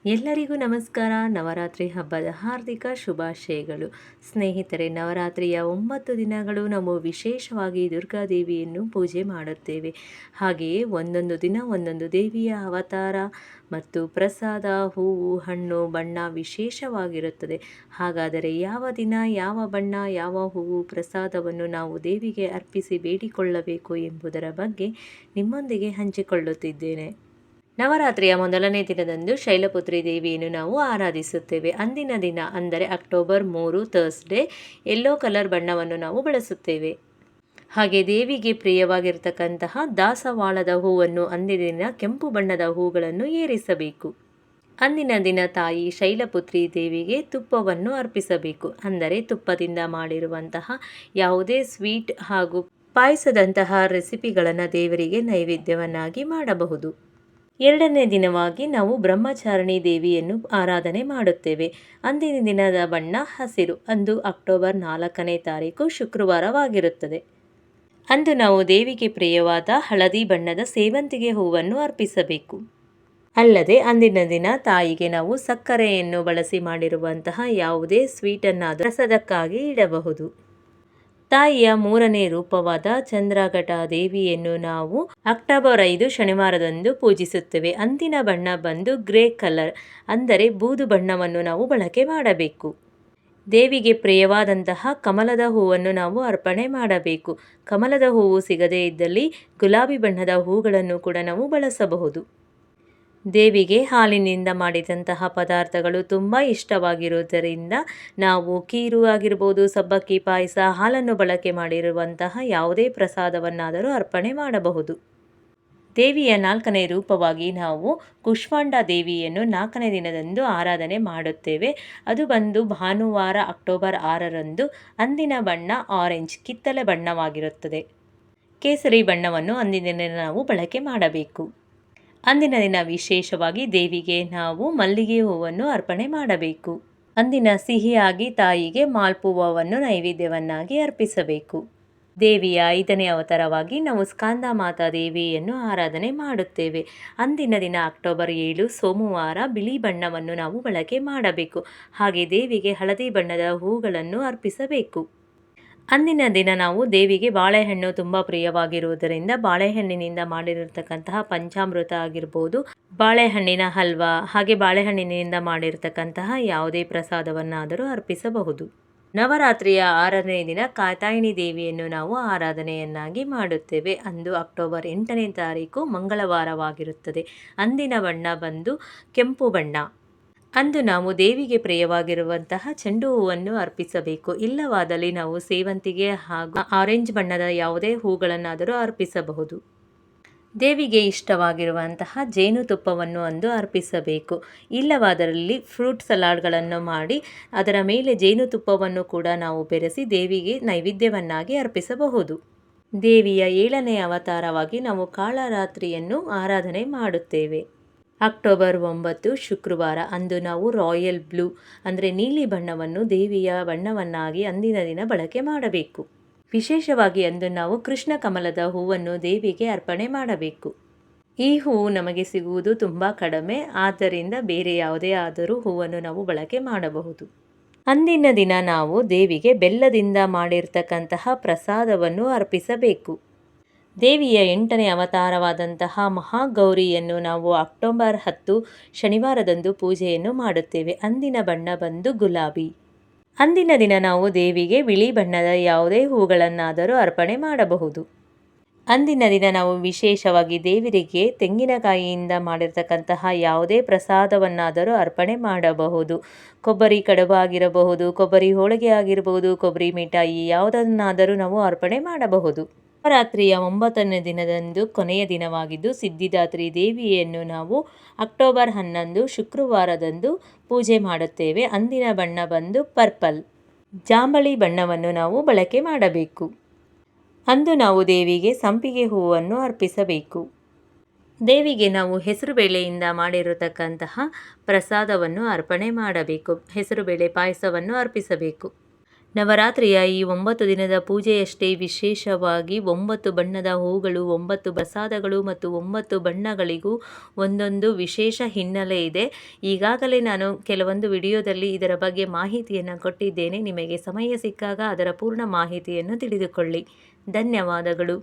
ಎಲ್ಲರಿಗೂ ನಮಸ್ಕಾರ. ನವರಾತ್ರಿ ಹಬ್ಬದ ಹಾರ್ದಿಕ ಶುಭಾಶಯಗಳು. ಸ್ನೇಹಿತರೆ, ನವರಾತ್ರಿಯ 9 ದಿನಗಳು ನಾವು ವಿಶೇಷವಾಗಿ ದುರ್ಗಾದೇವಿಯನ್ನು ಪೂಜೆ ಮಾಡುತ್ತೇವೆ. ಹಾಗೆಯೇ ಒಂದೊಂದು ದಿನ ಒಂದೊಂದು ದೇವಿಯ ಅವತಾರ ಮತ್ತು ಪ್ರಸಾದ, ಹೂವು, ಹಣ್ಣು, ಬಣ್ಣ ವಿಶೇಷವಾಗಿರುತ್ತದೆ. ಹಾಗಾದರೆ ಯಾವ ದಿನ, ಯಾವ ಬಣ್ಣ, ಯಾವ ಹೂವು, ಪ್ರಸಾದವನ್ನು ನಾವು ದೇವಿಗೆ ಅರ್ಪಿಸಿ ಬೇಡಿಕೊಳ್ಳಬೇಕು ಎಂಬುದರ ಬಗ್ಗೆ ನಿಮ್ಮೊಂದಿಗೆ ಹಂಚಿಕೊಳ್ಳುತ್ತಿದ್ದೇನೆ. ನವರಾತ್ರಿಯ ಮೊದಲನೇ ದಿನದಂದು ಶೈಲಪುತ್ರಿ ದೇವಿಯನ್ನು ನಾವು ಆರಾಧಿಸುತ್ತೇವೆ. ಅಂದಿನ ದಿನ ಅಂದರೆ ಅಕ್ಟೋಬರ್ 3 ಥರ್ಸ್ಡೇ ಯೆಲ್ಲೋ ಕಲರ್ ಬಣ್ಣವನ್ನು ನಾವು ಬಳಸುತ್ತೇವೆ. ಹಾಗೆ ದೇವಿಗೆ ಪ್ರಿಯವಾಗಿರ್ತಕ್ಕಂತಹ ದಾಸವಾಳದ ಹೂವನ್ನು ಅಂದಿನ ದಿನ ಕೆಂಪು ಬಣ್ಣದ ಹೂಗಳನ್ನು ಏರಿಸಬೇಕು. ಅಂದಿನ ದಿನ ತಾಯಿ ಶೈಲಪುತ್ರಿ ದೇವಿಗೆ ತುಪ್ಪವನ್ನು ಅರ್ಪಿಸಬೇಕು. ಅಂದರೆ ತುಪ್ಪದಿಂದ ಮಾಡಿರುವಂತಹ ಯಾವುದೇ ಸ್ವೀಟ್ ಹಾಗೂ ಪಾಯಸದಂತಹ ರೆಸಿಪಿಗಳನ್ನು ದೇವರಿಗೆ ನೈವೇದ್ಯವನ್ನಾಗಿ ಮಾಡಬಹುದು. ಎರಡನೇ ದಿನವಾಗಿ ನಾವು ಬ್ರಹ್ಮಚಾರಿಣಿ ದೇವಿಯನ್ನು ಆರಾಧನೆ ಮಾಡುತ್ತೇವೆ. ಅಂದಿನ ದಿನದ ಬಣ್ಣ ಹಸಿರು. ಅಂದು ಅಕ್ಟೋಬರ್ 4ನೇ ತಾರೀಕು ಶುಕ್ರವಾರವಾಗಿರುತ್ತದೆ. ಅಂದು ನಾವು ದೇವಿಗೆ ಪ್ರಿಯವಾದ ಹಳದಿ ಬಣ್ಣದ ಸೇವಂತಿಗೆ ಹೂವನ್ನು ಅರ್ಪಿಸಬೇಕು. ಅಲ್ಲದೆ ಅಂದಿನ ದಿನ ತಾಯಿಗೆ ನಾವು ಸಕ್ಕರೆಯನ್ನು ಬಳಸಿ ಮಾಡಿರುವಂತಹ ಯಾವುದೇ ಸ್ವೀಟನ್ನಾದರೂ ಪ್ರಸಾದಕ್ಕಾಗಿ ಇಡಬಹುದು. ತಾಯಿಯ 3ನೇ ರೂಪವಾದ ಚಂದ್ರಘಟ ದೇವಿಯನ್ನು ನಾವು ಅಕ್ಟೋಬರ್ 5 ಶನಿವಾರದಂದು ಪೂಜಿಸುತ್ತೇವೆ. ಅಂದಿನ ಬಣ್ಣ ಬಂದು ಗ್ರೇ ಕಲರ್, ಅಂದರೆ ಬೂದು ಬಣ್ಣವನ್ನು ನಾವು ಬಳಕೆ ಮಾಡಬೇಕು. ದೇವಿಗೆ ಪ್ರಿಯವಾದಂತಹ ಕಮಲದ ಹೂವನ್ನು ನಾವು ಅರ್ಪಣೆ ಮಾಡಬೇಕು. ಕಮಲದ ಹೂವು ಸಿಗದೇ ಇದ್ದಲ್ಲಿ ಗುಲಾಬಿ ಬಣ್ಣದ ಹೂಗಳನ್ನು ಕೂಡ ನಾವು ಬಳಸಬಹುದು. ದೇವಿಗೆ ಹಾಲಿನಿಂದ ಮಾಡಿದಂತಹ ಪದಾರ್ಥಗಳು ತುಂಬ ಇಷ್ಟವಾಗಿರುವುದರಿಂದ ನಾವು ಕೀರು ಆಗಿರ್ಬೋದು, ಸಬ್ಬಕ್ಕಿ ಪಾಯಸ, ಹಾಲನ್ನು ಬಳಕೆ ಮಾಡಿರುವಂತಹ ಯಾವುದೇ ಪ್ರಸಾದವನ್ನಾದರೂ ಅರ್ಪಣೆ ಮಾಡಬಹುದು. ದೇವಿಯ 4ನೇ ರೂಪವಾಗಿ ನಾವು ಕುಷ್ಮಾಂಡ ದೇವಿಯನ್ನು 4ನೇ ದಿನದಂದು ಆರಾಧನೆ ಮಾಡುತ್ತೇವೆ. ಅದು ಬಂದು ಭಾನುವಾರ ಅಕ್ಟೋಬರ್ 6ರಂದು. ಅಂದಿನ ಬಣ್ಣ ಆರೆಂಜ್, ಕಿತ್ತಳೆ ಬಣ್ಣವಾಗಿರುತ್ತದೆ. ಕೇಸರಿ ಬಣ್ಣವನ್ನು ಅಂದಿನ ದಿನ ನಾವು ಬಳಕೆ ಮಾಡಬೇಕು. ಅಂದಿನ ದಿನ ವಿಶೇಷವಾಗಿ ದೇವಿಗೆ ನಾವು ಮಲ್ಲಿಗೆ ಹೂವನ್ನು ಅರ್ಪಣೆ ಮಾಡಬೇಕು. ಅಂದಿನ ಸಿಹಿಯಾಗಿ ತಾಯಿಗೆ ಮಾಲ್ಪುವವನ್ನು ನೈವೇದ್ಯವನ್ನಾಗಿ ಅರ್ಪಿಸಬೇಕು. ದೇವಿಯ 5ನೇ ಅವತಾರವಾಗಿ ನಾವು ಸ್ಕಾಂದ ಮಾತಾ ದೇವಿಯನ್ನು ಆರಾಧನೆ ಮಾಡುತ್ತೇವೆ. ಅಂದಿನ ದಿನ ಅಕ್ಟೋಬರ್ 7 ಸೋಮವಾರ ಬಿಳಿ ಬಣ್ಣವನ್ನು ನಾವು ಬಳಕೆ ಮಾಡಬೇಕು. ಹಾಗೆ ದೇವಿಗೆ ಹಳದಿ ಬಣ್ಣದ ಹೂಗಳನ್ನು ಅರ್ಪಿಸಬೇಕು. ಅಂದಿನ ದಿನ ನಾವು ದೇವಿಗೆ ಬಾಳೆಹಣ್ಣು ತುಂಬ ಪ್ರಿಯವಾಗಿರುವುದರಿಂದ ಬಾಳೆಹಣ್ಣಿನಿಂದ ಮಾಡಿರತಕ್ಕಂತಹ ಪಂಚಾಮೃತ ಆಗಿರ್ಬೋದು, ಬಾಳೆಹಣ್ಣಿನ ಹಲ್ವಾ, ಹಾಗೆ ಬಾಳೆಹಣ್ಣಿನಿಂದ ಮಾಡಿರತಕ್ಕಂತಹ ಯಾವುದೇ ಪ್ರಸಾದವನ್ನಾದರೂ ಅರ್ಪಿಸಬಹುದು. ನವರಾತ್ರಿಯ 6ನೇ ದಿನ ಕಾತ್ಯಾಯಿನಿ ದೇವಿಯನ್ನು ನಾವು ಆರಾಧನೆಯನ್ನಾಗಿ ಮಾಡುತ್ತೇವೆ. ಅಂದು ಅಕ್ಟೋಬರ್ 8ನೇ ತಾರೀಕು ಮಂಗಳವಾರವಾಗಿರುತ್ತದೆ. ಅಂದಿನ ಬಣ್ಣ ಬಂದು ಕೆಂಪು ಬಣ್ಣ. ಅಂದು ನಾವು ದೇವಿಗೆ ಪ್ರಿಯವಾಗಿರುವಂತಹ ಚೆಂಡು ಹೂವನ್ನು ಅರ್ಪಿಸಬೇಕು. ಇಲ್ಲವಾದಲ್ಲಿ ನಾವು ಸೇವಂತಿಗೆ ಹಾಗೂ ಆರೆಂಜ್ ಬಣ್ಣದ ಯಾವುದೇ ಹೂಗಳನ್ನಾದರೂ ಅರ್ಪಿಸಬಹುದು. ದೇವಿಗೆ ಇಷ್ಟವಾಗಿರುವಂತಹ ಜೇನುತುಪ್ಪವನ್ನು ಅಂದು ಅರ್ಪಿಸಬೇಕು. ಇಲ್ಲವಾದಲ್ಲಿ ಫ್ರೂಟ್ ಸಲಾಡ್ಗಳನ್ನು ಮಾಡಿ ಅದರ ಮೇಲೆ ಜೇನುತುಪ್ಪವನ್ನು ಕೂಡ ನಾವು ಬೆರೆಸಿ ದೇವಿಗೆ ನೈವೇದ್ಯವನ್ನಾಗಿ ಅರ್ಪಿಸಬಹುದು. ದೇವಿಯ 7ನೇ ಅವತಾರವಾಗಿ ನಾವು ಕಾಳರಾತ್ರಿಯನ್ನು ಆರಾಧನೆ ಮಾಡುತ್ತೇವೆ. ಅಕ್ಟೋಬರ್ 9 ಶುಕ್ರವಾರ. ಅಂದು ನಾವು ರಾಯಲ್ ಬ್ಲೂ ಅಂದರೆ ನೀಲಿ ಬಣ್ಣವನ್ನು ದೇವಿಯ ಬಣ್ಣವನ್ನಾಗಿ ಅಂದಿನ ದಿನ ಬಳಕೆ ಮಾಡಬೇಕು. ವಿಶೇಷವಾಗಿ ಅಂದು ನಾವು ಕೃಷ್ಣ ಕಮಲದ ಹೂವನ್ನು ದೇವಿಗೆ ಅರ್ಪಣೆ ಮಾಡಬೇಕು. ಈ ಹೂವು ನಮಗೆ ಸಿಗುವುದು ತುಂಬ ಕಡಿಮೆ, ಆದ್ದರಿಂದ ಬೇರೆ ಯಾವುದೇ ಆದರೂ ಹೂವನ್ನು ನಾವು ಬಳಕೆ ಮಾಡಬಹುದು. ಅಂದಿನ ದಿನ ನಾವು ದೇವಿಗೆ ಬೆಲ್ಲದಿಂದ ಮಾಡಿರ್ತಕ್ಕಂತಹ ಪ್ರಸಾದವನ್ನು ಅರ್ಪಿಸಬೇಕು. ದೇವಿಯ 8ನೇ ಅವತಾರವಾದಂತಹ ಮಹಾಗೌರಿಯನ್ನು ನಾವು ಅಕ್ಟೋಬರ್ 10 ಶನಿವಾರದಂದು ಪೂಜೆಯನ್ನು ಮಾಡುತ್ತೇವೆ. ಅಂದಿನ ಬಣ್ಣ ಬಂದು ಗುಲಾಬಿ. ಅಂದಿನ ದಿನ ನಾವು ದೇವಿಗೆ ಬಿಳಿ ಬಣ್ಣದ ಯಾವುದೇ ಹೂಗಳನ್ನಾದರೂ ಅರ್ಪಣೆ ಮಾಡಬಹುದು. ಅಂದಿನ ದಿನ ನಾವು ವಿಶೇಷವಾಗಿ ದೇವರಿಗೆ ತೆಂಗಿನಕಾಯಿಯಿಂದ ಮಾಡಿರ್ತಕ್ಕಂತಹ ಯಾವುದೇ ಪ್ರಸಾದವನ್ನಾದರೂ ಅರ್ಪಣೆ ಮಾಡಬಹುದು. ಕೊಬ್ಬರಿ ಕಡುಬು ಆಗಿರಬಹುದು, ಕೊಬ್ಬರಿ ಹೋಳಿಗೆ ಆಗಿರಬಹುದು, ಕೊಬ್ಬರಿ ಮಿಠಾಯಿ ಯಾವುದನ್ನಾದರೂ ನಾವು ಅರ್ಪಣೆ ಮಾಡಬಹುದು. ನವರಾತ್ರಿಯ 9ನೇ ದಿನದಂದು ಕೊನೆಯ ದಿನವಾಗಿದ್ದು ಸಿದ್ಧಿದಾತ್ರಿ ದೇವಿಯನ್ನು ನಾವು ಅಕ್ಟೋಬರ್ 11 ಶುಕ್ರವಾರದಂದು ಪೂಜೆ ಮಾಡುತ್ತೇವೆ. ಅಂದಿನ ಬಣ್ಣ ಬಂದು ಪರ್ಪಲ್, ಜಾಂಬಳಿ ಬಣ್ಣವನ್ನು ನಾವು ಬಳಕೆ ಮಾಡಬೇಕು. ಅಂದು ನಾವು ದೇವಿಗೆ ಸಂಪಿಗೆ ಹೂವನ್ನು ಅರ್ಪಿಸಬೇಕು. ದೇವಿಗೆ ನಾವು ಹೆಸರುಬೇಳೆಯಿಂದ ಮಾಡಿರತಕ್ಕಂತಹ ಪ್ರಸಾದವನ್ನು ಅರ್ಪಣೆ ಮಾಡಬೇಕು. ಹೆಸರುಬೇಳೆ ಪಾಯಸವನ್ನು ಅರ್ಪಿಸಬೇಕು. ನವರಾತ್ರಿಯ ಈ 9 ದಿನದ ಪೂಜೆಯಷ್ಟೇ ವಿಶೇಷವಾಗಿ 9 ಬಣ್ಣದ ಹೂಗಳು, 9 ಪ್ರಸಾದಗಳು ಮತ್ತು 9 ಬಣ್ಣಗಳಿಗೂ ಒಂದೊಂದು ವಿಶೇಷ ಹಿನ್ನೆಲೆ ಇದೆ. ಈಗಾಗಲೇ ನಾನು ಕೆಲವೊಂದು ವಿಡಿಯೋದಲ್ಲಿ ಇದರ ಬಗ್ಗೆ ಮಾಹಿತಿಯನ್ನು ಕೊಟ್ಟಿದ್ದೇನೆ. ನಿಮಗೆ ಸಮಯ ಸಿಕ್ಕಾಗ ಅದರ ಪೂರ್ಣ ಮಾಹಿತಿಯನ್ನು ತಿಳಿದುಕೊಳ್ಳಿ. ಧನ್ಯವಾದಗಳು.